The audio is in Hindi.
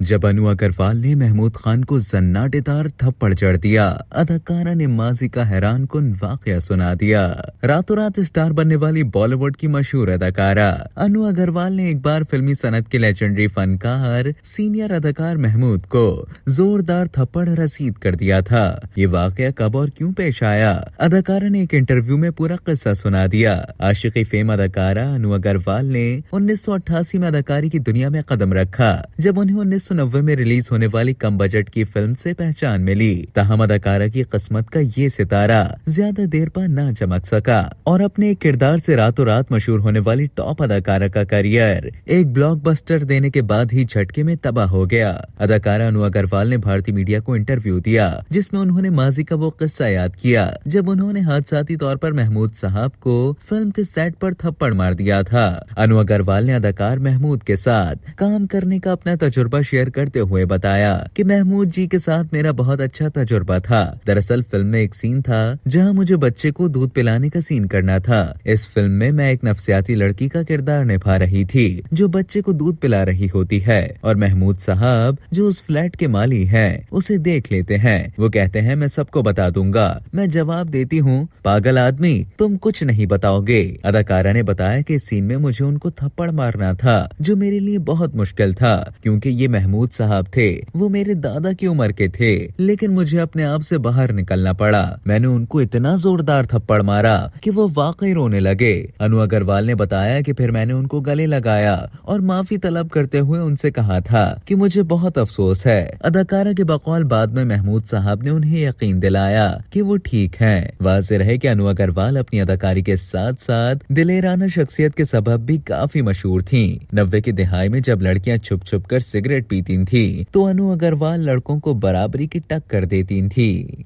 जब अनु अग्रवाल ने महमूद खान को सन्नाटेदार थप्पड़ जड़ दिया, अदाकारा ने माजी का हैरान कुन वाकया सुना दिया। रातों रात स्टार बनने वाली बॉलीवुड की मशहूर अदाकारा अनु अग्रवाल ने एक बार फिल्मी सनत के लेजेंडरी फनकार सीनियर अदाकार महमूद को जोरदार थप्पड़ रसीद कर दिया था। ये वाकया कब और क्यों पेश आया, अदाकारा ने एक इंटरव्यू में पूरा किस्सा सुना दिया। आशिकी फेम अदाकारा अनु अग्रवाल ने 1988 में अदाकारी की दुनिया में कदम रखा, जब उन्हें 1990 में रिलीज होने वाली कम बजट की फिल्म से पहचान मिली। ताहम अदाकारा की किस्मत का ये सितारा ज्यादा देर पर ना चमक सका और अपने एक किरदार से रातों रात मशहूर होने वाली टॉप अदाकारा का करियर एक ब्लॉकबस्टर देने के बाद ही झटके में तबाह हो गया। अदाकारा अनु अग्रवाल ने भारतीय मीडिया को इंटरव्यू दिया, जिसमें उन्होंने माजी का वो किस्सा याद किया जब उन्होंने हादसाती तौर पर महमूद साहब को फिल्म के सेट पर थप्पड़ मार दिया था। अनु अग्रवाल ने अदाकार महमूद के साथ काम करने का अपना तजुर्बा शेयर करते हुए बताया कि महमूद जी के साथ मेरा बहुत अच्छा तजुर्बा था। दरअसल फिल्म में एक सीन था जहां मुझे बच्चे को दूध पिलाने का सीन करना था। इस फिल्म में मैं एक नफसियाती लड़की का किरदार निभा रही थी जो बच्चे को दूध पिला रही होती है और महमूद साहब जो उस फ्लैट के माली हैं उसे देख लेते हैं। वो कहते हैं मैं सबको बता दूंगा। मैं जवाब देती हूँ पागल आदमी तुम कुछ नहीं बताओगे। अदाकारा ने बताया कि इस सीन में मुझे उनको थप्पड़ मारना था जो मेरे लिए बहुत मुश्किल था क्योंकि ये महमूद साहब थे, वो मेरे दादा की उम्र के थे, लेकिन मुझे अपने आप से बाहर निकलना पड़ा। मैंने उनको इतना जोरदार थप्पड़ मारा कि वो वाकई रोने लगे। अनु अग्रवाल ने बताया कि फिर मैंने उनको गले लगाया और माफी तलब करते हुए उनसे कहा था कि मुझे बहुत अफसोस है। अदाकारा के बकौल बाद में महमूद साहब ने उन्हें यकीन दिलाया कि वो ठीक हैं। वाज़ेह है कि अनु अग्रवाल अपनी अदाकारी के साथ साथ दिलेराना शख्सियत के सबब भी काफी मशहूर थीं। 90 की दिहाई में जब लड़कियां छुप छुप कर सिगरेट पीती थी तो अनु अग्रवाल लड़कों को बराबरी की टक्कर देती थी।